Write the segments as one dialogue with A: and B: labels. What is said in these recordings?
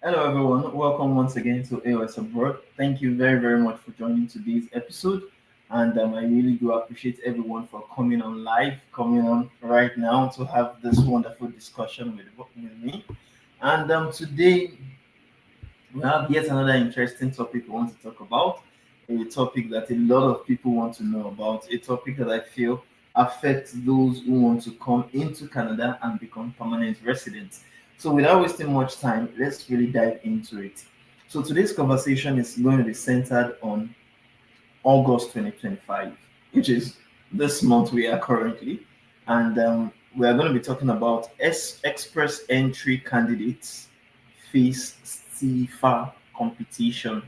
A: Hello, everyone. Welcome once again to A.O.S. Abroad. Thank you very, very much for joining today's episode. And I really do appreciate everyone for coming on live, coming on right now to have this wonderful discussion with me. And today we have yet another interesting topic we want to talk about. A topic that a lot of people want to know about. A topic that I feel affects those who want to come into Canada and become permanent residents. So, without wasting much time, let's really dive into it. So, today's conversation is going to be centered on August 2025, which is this month we are currently. And we are going to be talking about express entry candidates face CFA competition.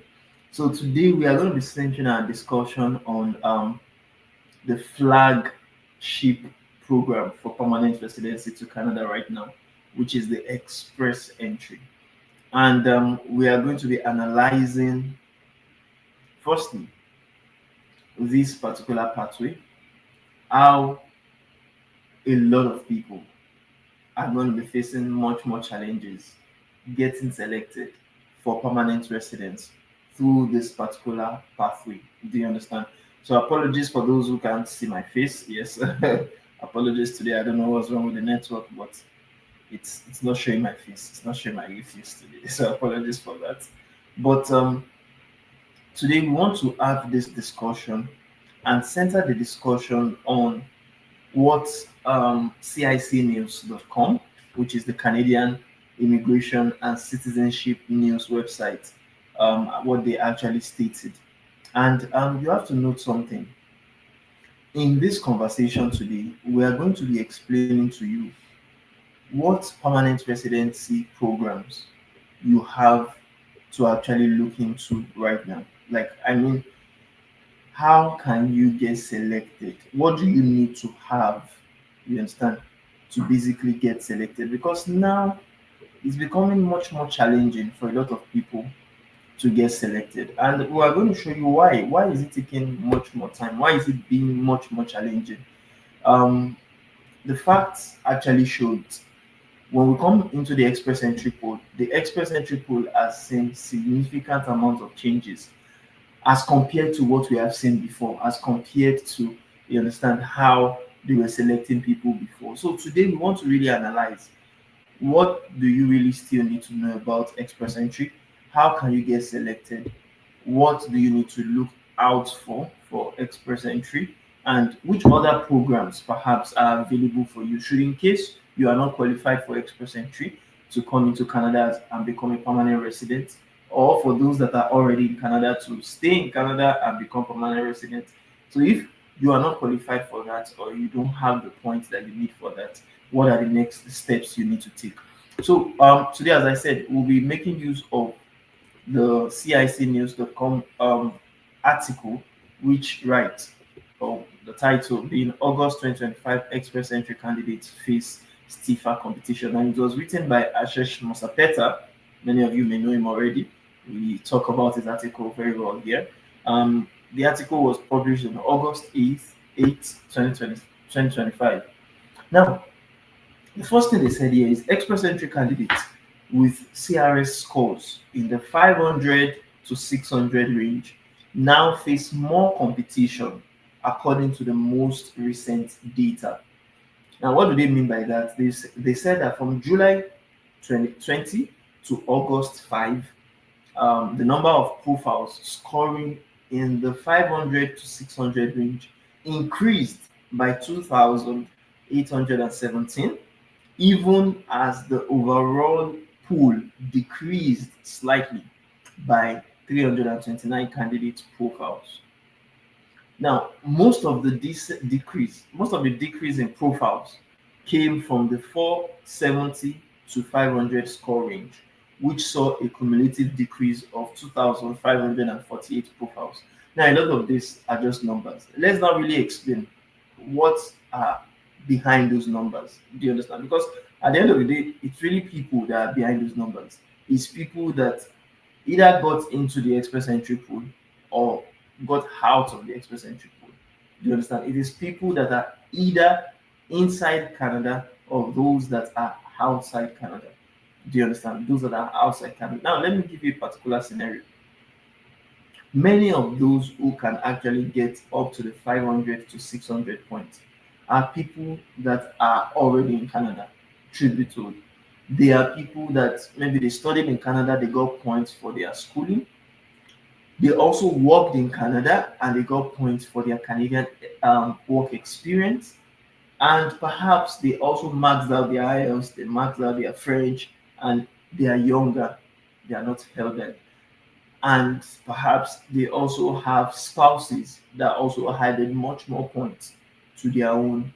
A: So today we are going to be centering our discussion on the flagship program for permanent residency to Canada right now, which is the express entry. And we are going to be analyzing, firstly, this particular pathway, how a lot of people are going to be facing much more challenges getting selected for permanent residence through this particular pathway. Do you understand? So apologies for those who can't see my face. Yes, apologies today. I don't know what's wrong with the network, but it's not showing my face. It's not showing my face today. So apologies for that. But today we want to have this discussion and center the discussion on what CICnews.com, which is the Canadian Immigration and Citizenship News website, what they actually stated. And you have to note something. In this conversation today, we are going to be explaining to you what permanent residency programs you have to actually look into right now. Like, I mean, how can you get selected? What do you need to have, you understand, to basically get selected? Because now it's becoming much more challenging for a lot of people to get selected. And we are going to show you why. Why is it taking much more time? Why is it being much more challenging? Um, the facts actually showed when we come into the express entry pool has seen significant amount of changes as compared to what we have seen before, as compared to, you understand, how they were selecting people before. So today we want to really analyze what do you really still need to know about express entry? How can you get selected? What do you need to look out for express entry? And which other programs perhaps are available for you should in case you are not qualified for express entry to come into Canada and become a permanent resident, or for those that are already in Canada to stay in Canada and become permanent residents. So if you are not qualified for that or you don't have the points that you need for that, what are the next steps you need to take? So today, as I said, we'll be making use of the CICnews.com article, which writes, the title being August 2025 Express Entry Candidates Face Stiffer Competition. And it was written by Ashesh Mosapeta. Many of you may know him already. We talk about his article very well here. The article was published on August 8th, 2025. Now, the first thing they said here is express entry candidates with CRS scores in the 500 to 600 range now face more competition according to the most recent data. Now, what do they mean by that? They said that from July 2020 to August 5, the number of profiles scoring in the 500 to 600 range increased by 2,817, even as the overall pool decreased slightly by 329 candidate profiles. Now, most of the decrease in profiles came from the 470 to 500 score range, which saw a cumulative decrease of 2,548 profiles. Now, a lot of these are just numbers. Let's not really explain what are behind those numbers. Do you understand? Because at the end of the day, it's really people that are behind those numbers. It's people that either got into the express entry pool or got out of the express entry pool. Do you understand? It is people that are either inside Canada or those that are outside Canada. Do you understand? Those that are outside Canada. Now, let me give you a particular scenario. Many of those who can actually get up to the 500 to 600 points are people that are already in Canada, truth be told. They are people that maybe they studied in Canada, they got points for their schooling. They also worked in Canada and they got points for their Canadian work experience. And perhaps they also maxed out their IELTS, they maxed out their French, and they are younger, they are not elderly. And perhaps they also have spouses that also added much more points to their own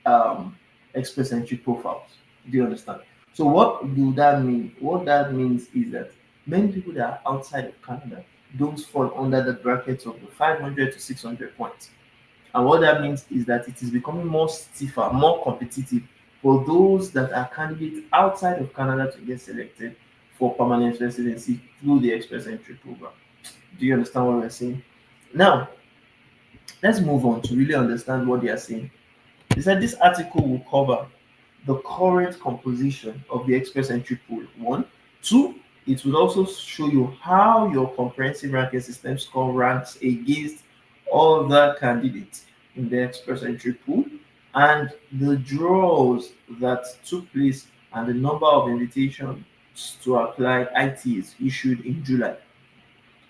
A: um, express entry profiles. Do you understand? So what do that mean? What that means is that many people that are outside of Canada don't fall under the brackets of the 500 to 600 points. And what that means is that it is becoming more stiffer, more competitive for those that are candidates outside of Canada to get selected for permanent residency through the express entry program. Do you understand what we're saying? Now, let's move on to really understand what they are saying. They said this article will cover the current composition of the express entry pool. One, two, it will also show you how your comprehensive ranking system score ranks against other candidates in the express entry pool and the draws that took place and the number of invitations to apply ITs issued in July.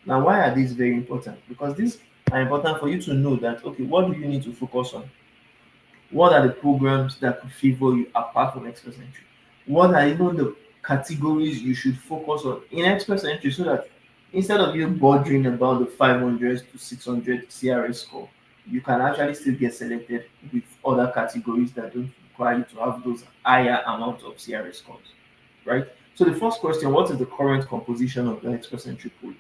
A: Now, why are these very important? Because these are important for you to know that, okay, what do you need to focus on? What are the programs that could favor you apart from Express Entry? What are even the categories you should focus on in Express Entry so that instead of you bothering about the 500 to 600 CRS score, you can actually still get selected with other categories that don't require you to have those higher amount of CRS scores, right? So the first question, what is the current composition of the Express Entry pool?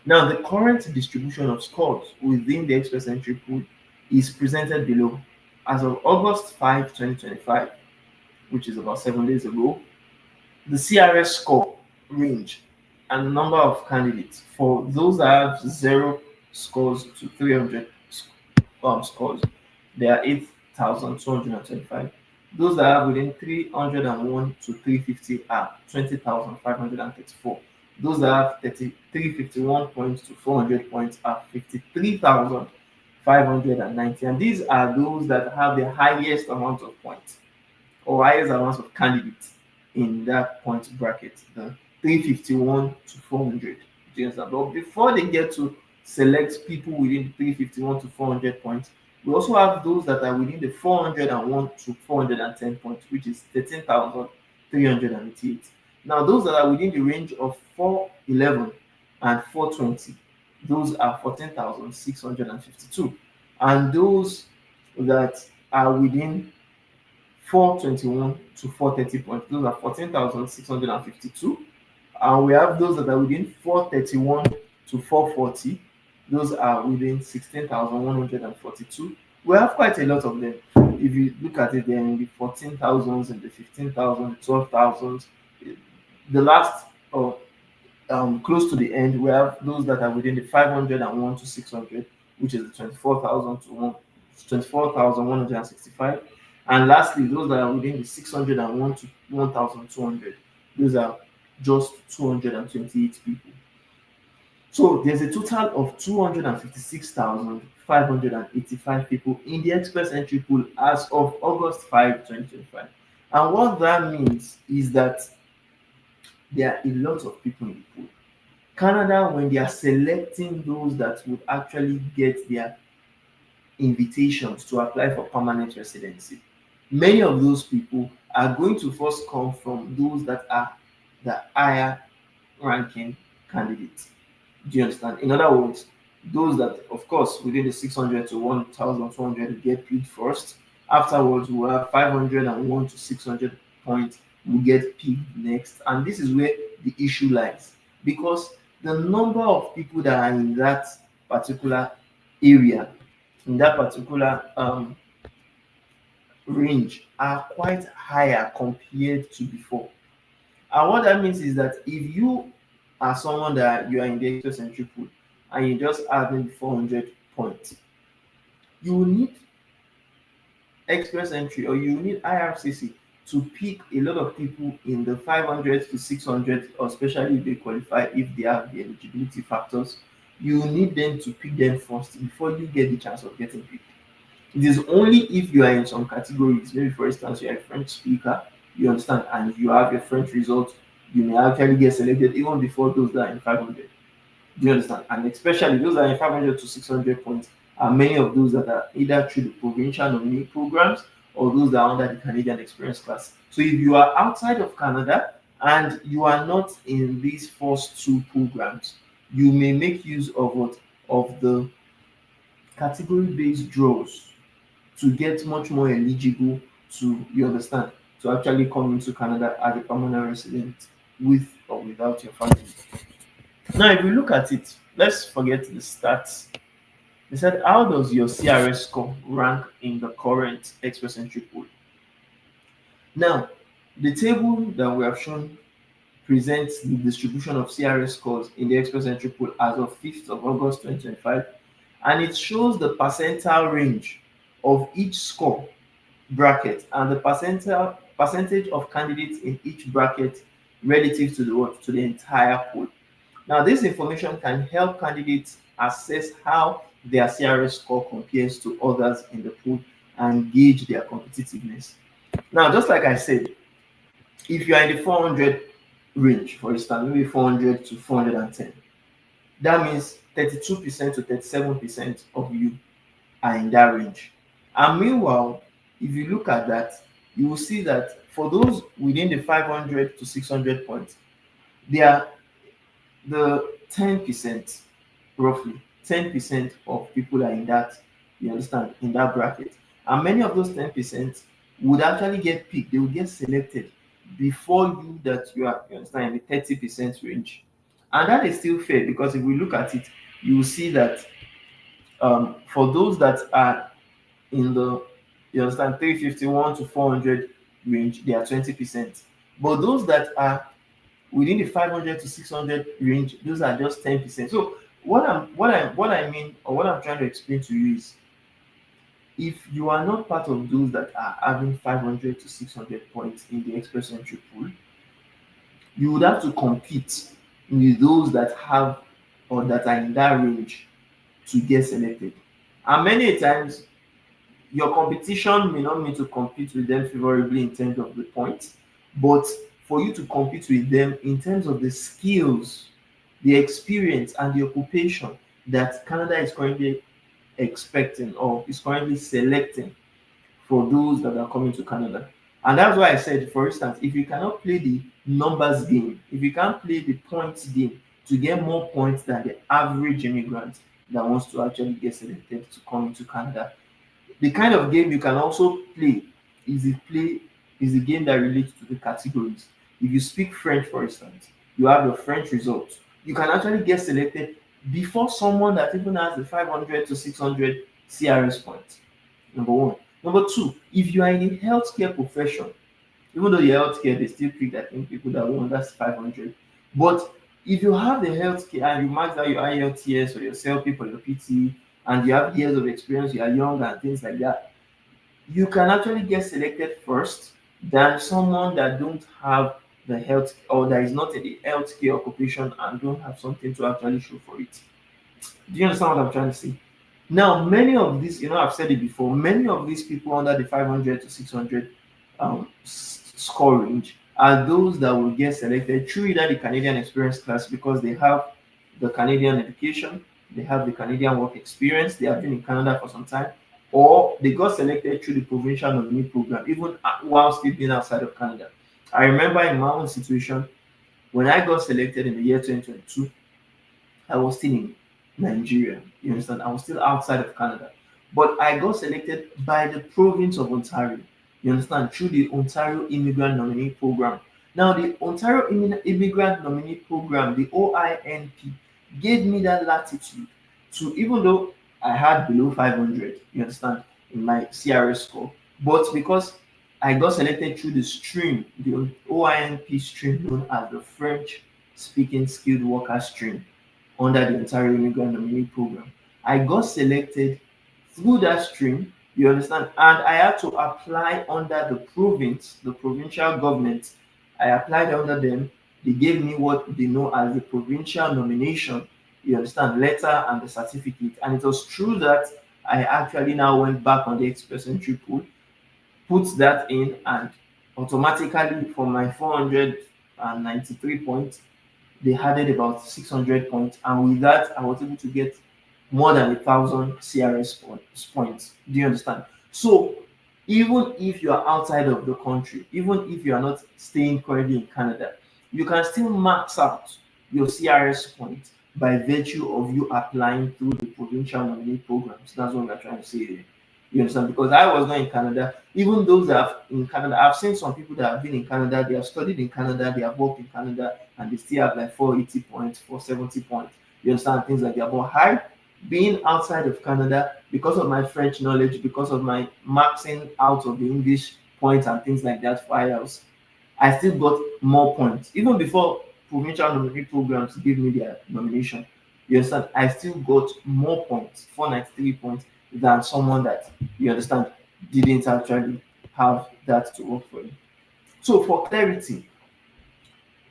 A: Now, the current distribution of scores within the Express Entry pool is presented below. As of August 5, 2025, which is about 7 days ago, the CRS score range and number of candidates for those that have zero scores to 300 scores, there are 8,225. Those that are within 301 to 350 are 20,534. Those that have 351 points to 400 points are 53,590. And these are those that have the highest amount of points or highest amounts of candidates in that point bracket, the 351 to 400. Do you understand? But before they get to select people within 351 to 400 points, we also have those that are within the 401 to 410 points, which is 13,388. Now, those that are within the range of 411 and 420, those are 14,652. And those that are within 421 to 430 points. Those are 14,652. And we have those that are within 431 to 440. Those are within 16,142. We have quite a lot of them. If you look at it, they're in the 14,000s and the 15,000, 12,000s. The last, or close to the end, we have those that are within the 501 to 600, which is the 24,000 to 24,165. And lastly, those that are within the 601 to 1,200, those are just 228 people. So there's a total of 256,585 people in the express entry pool as of August 5, 2025. And what that means is that there are a lot of people in the pool. Canada, when they are selecting those that would actually get their invitations to apply for permanent residency, many of those people are going to first come from those that are the higher ranking candidates. Do you understand? In other words, those that, of course, within the 600 to 1,200 get picked first. Afterwards, we have 501 to 600 points will get picked next. And this is where the issue lies because the number of people that are in that particular area, in that particular range, are quite higher compared to before. And what that means is that if you are someone that you are in the express entry pool and you just add maybe 400 points, you will need express entry or you will need IRCC to pick a lot of people in the 500 to 600, or especially if they qualify, if they have the eligibility factors, you need them to pick them first before you get the chance of getting picked. It is only if you are in some categories, maybe for instance, you are a French speaker, you understand, and you have your French results, you may actually get selected even before those that are in 500. Do you understand? And especially those that are in 500 to 600 points are many of those that are either through the provincial nominee programs or those that are under the Canadian Experience class. So if you are outside of Canada and you are not in these first two programs, you may make use of what, of the category-based draws to get much more eligible to, you understand, to actually come into Canada as a permanent resident with or without your family. Now, if we look at it, let's forget the stats. They said, how does your CRS score rank in the current Express Entry pool? Now, the table that we have shown presents the distribution of CRS scores in the Express Entry pool as of 5th of August 2025, and it shows the percentile range of each score bracket and the percentage of candidates in each bracket relative to the what, to the entire pool. Now, this information can help candidates assess how their CRS score compares to others in the pool and gauge their competitiveness. Now, just like I said, if you are in the 400 range, for instance, maybe 400 to 410, that means 32% to 37% of you are in that range. And meanwhile, if you look at that, you will see that for those within the 500 to 600 points, they are the 10%, roughly 10% of people are in that, you understand, in that bracket. And many of those 10% would actually get picked, they will get selected before you, that you understand, in the 30% range. And that is still fair, because if we look at it, you will see that for those that are in the, you understand, 351 to 400 range, they are 20%. But those that are within the 500 to 600 range, those are just 10%. So what I mean, or what I'm trying to explain to you is, if you are not part of those that are having 500 to 600 points in the Express Entry pool, you would have to compete with those that have, or that are in that range, to get selected. And many times your competition may not mean to compete with them favorably in terms of the points, but for you to compete with them in terms of the skills, the experience, and the occupation that Canada is currently expecting, or is currently selecting for those that are coming to Canada. And that's why I said, for instance, if you cannot play the numbers game, if you can't play the points game to get more points than the average immigrant that wants to actually get selected to come into Canada, the kind of game you can also play is a game that relates to the categories. If you speak French, for instance, you have your French results. You can actually get selected before someone that even has the 500 to 600 CRS points. Number one. Number two, if you are in the healthcare profession, even though your healthcare, they still pick, I think, people that want that's 500. But if you have the healthcare and you max out your IELTS or your CLP or your PT, and you have years of experience, you are young and things like that, you can actually get selected first than someone that don't have the health, or that is not in the healthcare occupation and don't have something to actually show for it. Do you understand what I'm trying to say? Now, many of these, I've said it before, many of these people under the 500 to 600 score range are those that will get selected through either the Canadian Experience class, because they have the Canadian education, they have the Canadian work experience, they have been in Canada for some time, or they got selected through the provincial nominee program, even while still being outside of Canada. I remember in my own situation, when I got selected in the year 2022, I was still in Nigeria. You understand? I was still outside of Canada. But I got selected by the province of Ontario. You understand? Through the Ontario Immigrant Nominee Program. Now, the Ontario Immigrant Nominee Program, the OINP, gave me that latitude to, even though I had below 500, you understand, in my CRS score, but because I got selected through the stream, the OINP stream known as the French Speaking Skilled Worker Stream, under the Ontario Immigrant Nominee Program. I got selected through that stream, You understand? And I had to apply under the province, the provincial government. I applied under them. They gave me what they know as the provincial nomination, you understand, letter and the certificate. And it was true that I actually now went back on the express entry pool, put that in, and automatically for my 493 points, they added about 600 points, and with that, I was able to get more than 1,000 CRS points. Do you understand? So, even if you are outside of the country, even if you are not staying currently in Canada, you can still max out your CRS points by virtue of you applying through the provincial nominee programs. That's what we're trying to say here. You understand? Because I was not in Canada. Even those that have in Canada, I've seen some people that have been in Canada, they have studied in Canada, they have worked in Canada, and they still have like 480 points, 470 points. You understand? Things like that. But I, being outside of Canada, because of my French knowledge, because of my maxing out of the English points and things like that for IELTS, I still got more points. Even before provincial nominee programs gave me their nomination, you understand, I still got more points, 493 points, than someone that, you understand, didn't actually have that to work for you. So for clarity,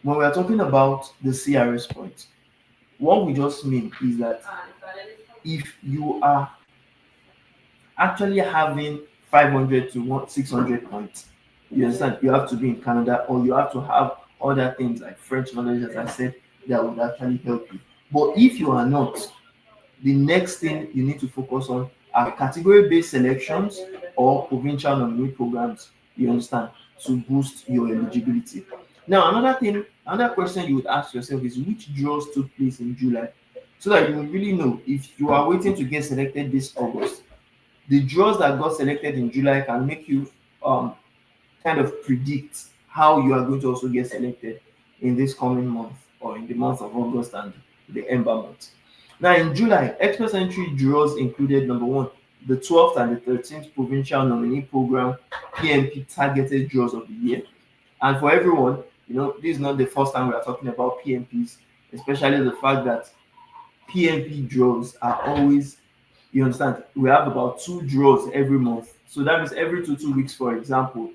A: when we are talking about the CRS points, what we just mean is that if you are actually having 500 to 600 points, you understand, you have to be in Canada, or you have to have other things like French knowledge, as I said, that would actually help you. But if you are not, the next thing you need to focus on are category-based selections or provincial nominee programs, you understand, to boost your eligibility. Now, another question you would ask yourself is which draws took place in July, so that you will really know if you are waiting to get selected this August. The draws that got selected in July can make you kind of predict how you are going to also get selected in this coming month, or in the month of August and the Ember month. Now, in July, express entry draws included number one, the 12th and the 13th Provincial Nominee Program PMP targeted draws of the year. And for everyone, this is not the first time we are talking about PMPs, especially the fact that PMP draws are always, you understand, we have about two draws every month. So that means every 2 weeks, for example,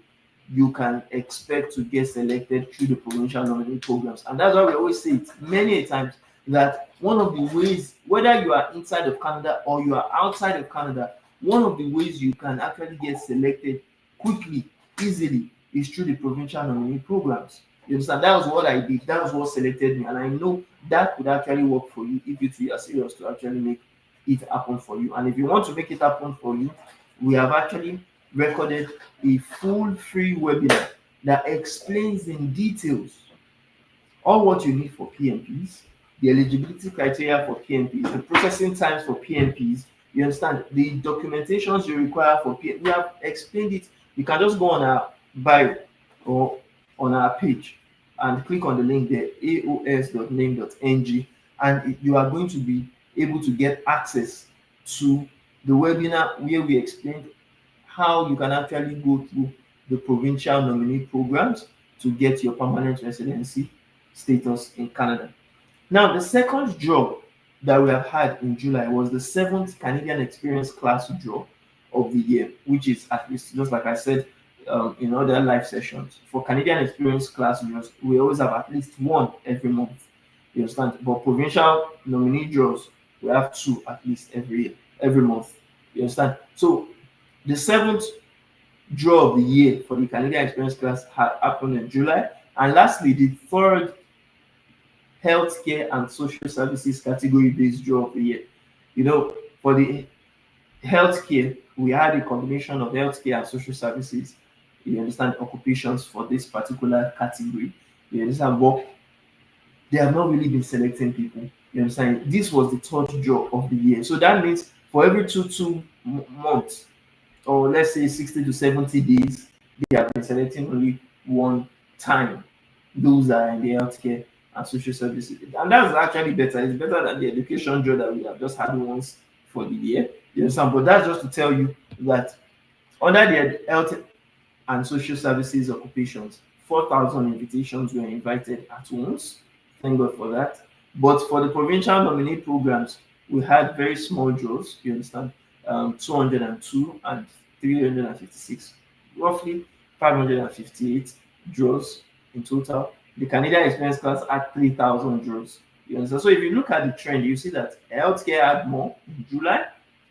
A: you can expect to get selected through the provincial nominee programs. And that's why we always say it many a times, that one of the ways, whether you are inside of Canada or you are outside of Canada, one of the ways you can actually get selected quickly, easily, is through the provincial nominee programs. You understand? That was what I did. That was what selected me. And I know that could actually work for you if you are serious to actually make it happen for you. And if you want to make it happen for you, we have actually recorded a full free webinar that explains in details all what you need for PMPs, the eligibility criteria for PMPs, the processing times for PMPs. You understand, the documentations you require for PMPs. We have explained it. You can just go on our bio or on our page and click on the link there, aos.name.ng, and you are going to be able to get access to the webinar where we explained how you can actually go through the provincial nominee programs to get your permanent residency status in Canada. Now, the second draw that we have had in July was the seventh Canadian Experience Class draw of the year, which is, at least, just like I said in other live sessions, for Canadian Experience Class draws, we always have at least one every month. You understand? But provincial nominee draws, we have two at least every month. You understand? So the seventh draw of the year for the Canadian Experience Class happened in July. And lastly, the third healthcare and social services category based draw of the year. For the healthcare, we had a combination of healthcare and social services, you understand, occupations for this particular category. You understand, but they have not really been selecting people. You understand? This was the third draw of the year. So that means for every two months, or let's say 60 to 70 days, they have been selecting only one time. Those are in the healthcare and social services. And that's actually better. It's better than the education draw that we have just had once for the year. You understand? But that's just to tell you that under the health and social services occupations, 4,000 invitations were invited at once. Thank God for that. But for the provincial nominee programs, we had very small draws, you understand, 202 and 356, roughly 558 draws in total. The Canadian experience class had 3,000 draws. You understand? So if you look at the trend, you see that healthcare had more in July.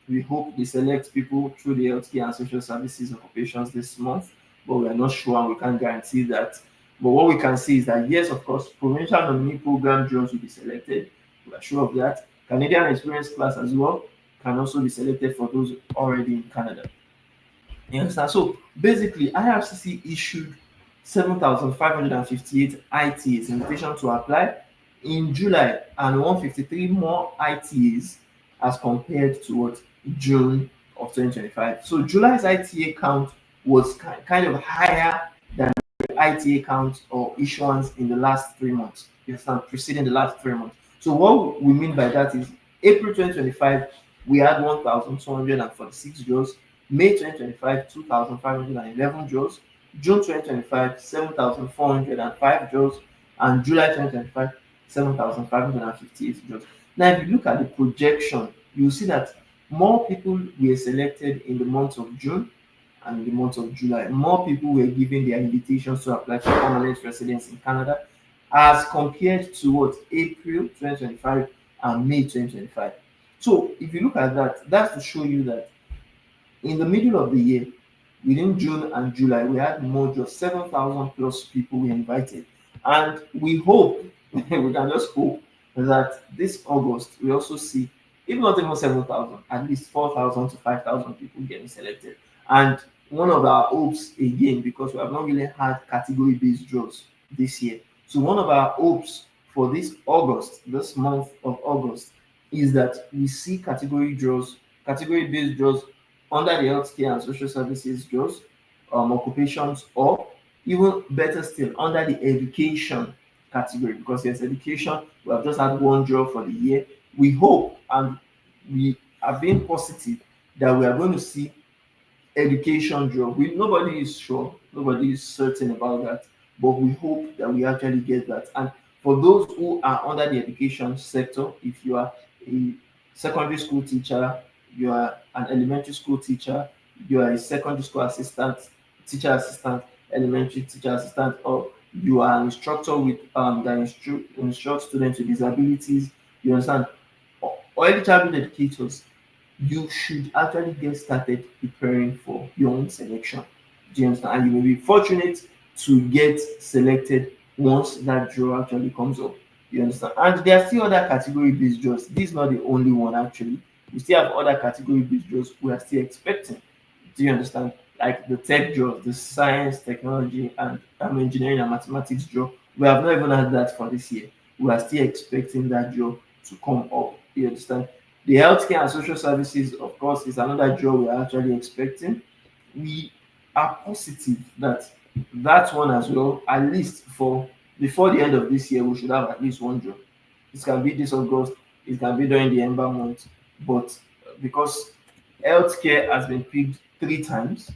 A: We hope they select people through the healthcare and social services occupations this month, but we are not sure and we can't guarantee that. But what we can see is that yes, of course, provincial nominee program jobs will be selected. We are sure of that. Canadian experience class as well can also be selected for those already in Canada. You understand? So basically, IRCC issued 7,558 ITAs invitation to apply in July and 153 more ITAs as compared to what June of 2025. So July's ITA count was kind of higher than ITA count or issuance in the last 3 months. You understand? Preceding the last 3 months. So what we mean by that is April 2025, we had 1,246 jobs. May 2025, 2,511 jobs. June 2025, 7,405 jobs. And July 2025, 7,558 jobs. Now, if you look at the projection, you'll see that more people were selected in the month of June and in the month of July. More people were given their invitations to apply for permanent residence in Canada as compared to what April 2025 and May 2025. So if you look at that, that's to show you that in the middle of the year, within June and July, we had more just 7,000 plus people we invited. And we hope, we can just hope that this August we also see, if not even 7,000, at least 4,000 to 5,000 people getting selected. And one of our hopes, again, because we have not really had category based draws this year. So, one of our hopes for this August, this month of August, is that we see category based draws under the healthcare and social services jobs, occupations, or even better still, under the education category, because yes, education, we have just had one job for the year. We hope and we are being positive that we are going to see education job. Nobody is sure, nobody is certain about that, but we hope that we actually get that. And for those who are under the education sector, if you are a secondary school teacher, you are an elementary school teacher, you are a secondary school assistant, teacher assistant, elementary teacher assistant, or you are an instructor with that instruct students with disabilities, you understand, or any childhood educators, you should actually get started preparing for your own selection. Do you understand? And you may be fortunate to get selected once that draw actually comes up. You understand? And there are still other category based draws. This is not the only one actually. We still have other category based draws we are still expecting. Do you understand? Like the tech draws, the science, technology, and engineering and mathematics draw. We have not even had that for this year. We are still expecting that draw to come up. You understand? The healthcare and social services, of course, is another job we are actually expecting. We are positive that that one as well, at least for before the end of this year, we should have at least one job. It can be this August, it can be during the Ember month, but because healthcare has been picked 3 times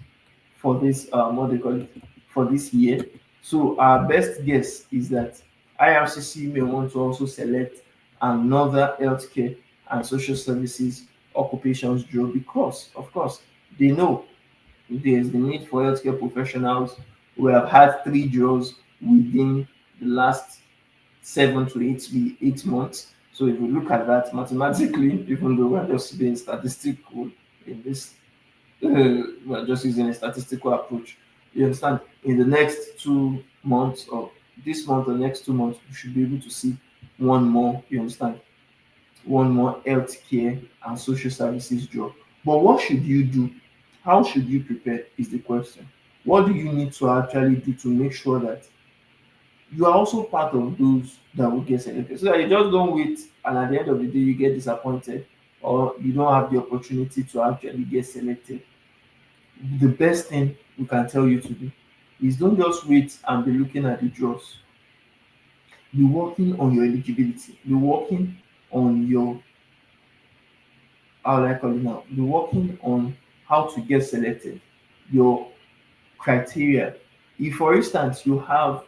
A: for this, what they call it, for this year. So our best guess is that IRCC may want to also select another healthcare and social services occupations job because, of course, they know there's the need for healthcare professionals. We have had 3 jobs within the last 7 to 8 months. So if we look at that mathematically, even though we're just being statistical in this, we're just using a statistical approach. You understand? In the next 2 months or this month or next 2 months, we should be able to see one more. You understand? One more healthcare and social services job. But what should you do? How should you prepare is the question. What do you need to actually do to make sure that you are also part of those that will get selected? So that you just don't wait and at the end of the day you get disappointed or you don't have the opportunity to actually get selected. The best thing we can tell you to do is don't just wait and be looking at the draws. Be working on your eligibility. Be working on your, how do I call it now? Be working on how to get selected, your criteria. If, for instance, you have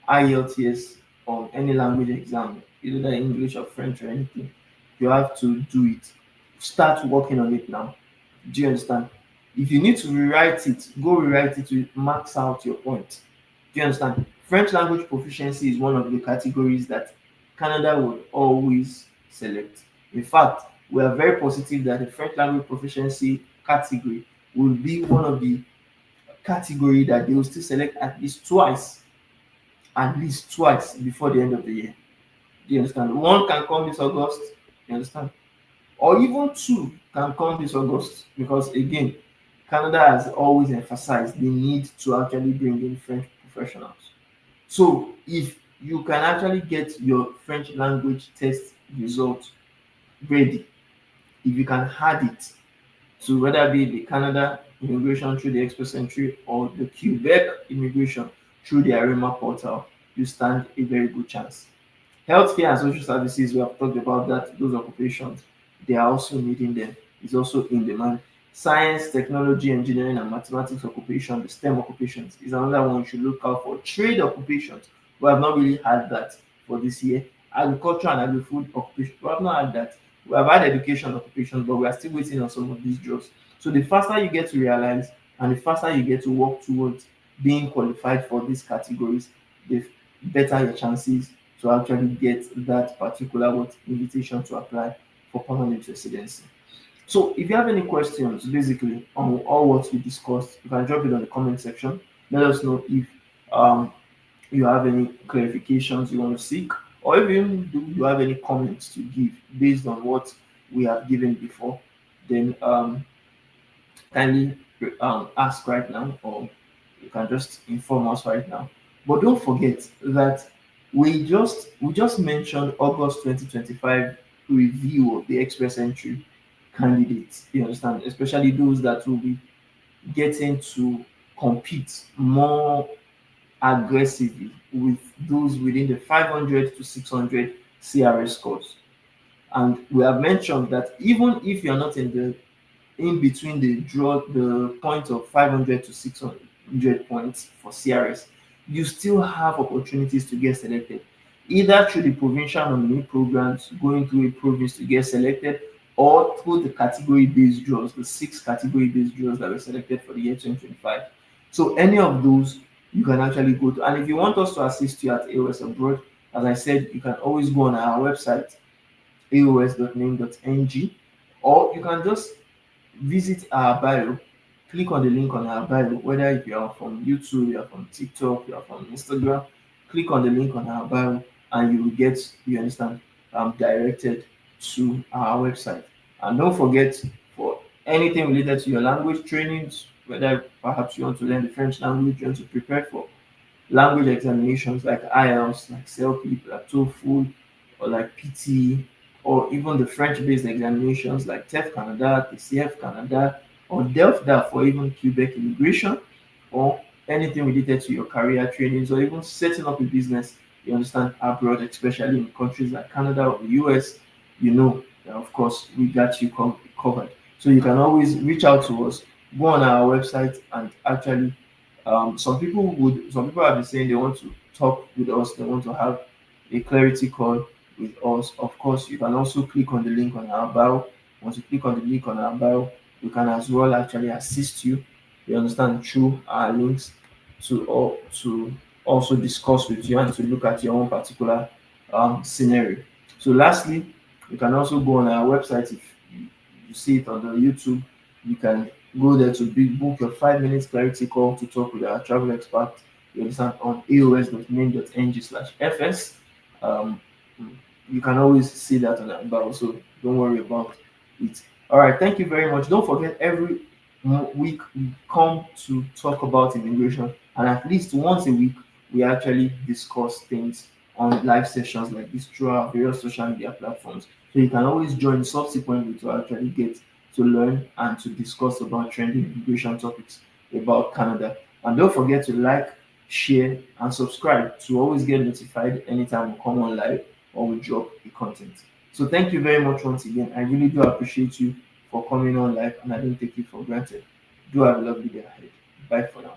A: IELTS or any language exam, either English or French or anything, you have to do it. Start working on it now. Do you understand? If you need to rewrite it, go rewrite it to max out your point. Do you understand? French language proficiency is one of the categories that Canada will always select. In fact, we are very positive that the French language proficiency category will be one of the category that they will still select at least twice before the end of the year. Do you understand? One can come this August, you understand? Or even two can come this August because again, Canada has always emphasized the need to actually bring in French professionals. So if you can actually get your French language test result ready, if you can add it to whether be the Canada immigration through the Express Entry or the Quebec immigration through the Arima portal, you stand a very good chance. Healthcare and social services, we have talked about that, those occupations, they are also needing them. It's also in demand. Science, technology, engineering, and mathematics occupation, the STEM occupations, is another one you should look out for. Trade occupations, we have not really had that for this year. Agriculture and agri-food occupation, we have not had that. We have had education occupations, but we are still waiting on some of these jobs. So the faster you get to realize and the faster you get to work towards being qualified for these categories, the better your chances to actually get that particular invitation to apply for permanent residency. So if you have any questions basically on all what we discussed, you can drop it on the comment section. Let us know if um, you have any clarifications you want to seek, or even do you have any comments to give based on what we have given before, then kindly ask right now, or you can just inform us right now. But don't forget that we just mentioned August 2025 review of the Express Entry candidates. You understand, especially those that will be getting to compete more aggressively with those within the 500 to 600 CRS scores. And we have mentioned that even if you're not in between the point of 500 to 600 points for CRS, you still have opportunities to get selected, either through the provincial nominee programs, going through a province to get selected, or through the category-based draws, the 6 category-based draws that were selected for the year 2025. So any of those you can actually go to. And if you want us to assist you at A.O.S abroad, as I said, you can always go on our website, aos.name.ng, or you can just visit our bio, click on the link on our bio, whether if you are from YouTube, you are from TikTok, you are from Instagram, click on the link on our bio and you will get, you understand, directed to our website. And don't forget, for anything related to your language trainings, whether perhaps you want to learn the French language, you want to prepare for language examinations like IELTS, like CELP, like TOEFL, or like PT, or even the French-based examinations like TEF Canada, TCF Canada, or DELFDA for even Quebec immigration, or anything related to your career trainings, or even setting up a business, you understand, abroad, especially in countries like Canada or the US, you know that of course we got you covered. So you can always reach out to us, go on our website and actually some people have been saying they want to talk with us, they want to have a clarity call with us. Of course, you can also click on the link on our bio. Once you click on the link on our bio, we can as well actually assist you. You understand, through our links to also discuss with you and to look at your own particular scenario. So lastly, you can also go on our website. If you see it on the YouTube, you can go there to book your 5 minutes clarity call to talk with our travel expert. You understand, on aos.name.ng/fs. Um, you can always see that on our bio, so don't worry about it. All right, thank you very much. Don't forget, every week we come to talk about immigration, and at least once a week we actually discuss things on live sessions like this through our various social media platforms. So you can always join subsequently to actually get to learn and to discuss about trending immigration topics about Canada. And don't forget to like, share, and subscribe to always get notified anytime we come on live or we drop the content. So thank you very much once again. I really do appreciate you for coming on live, and I don't take it for granted. Do have a lovely day ahead. Bye for now.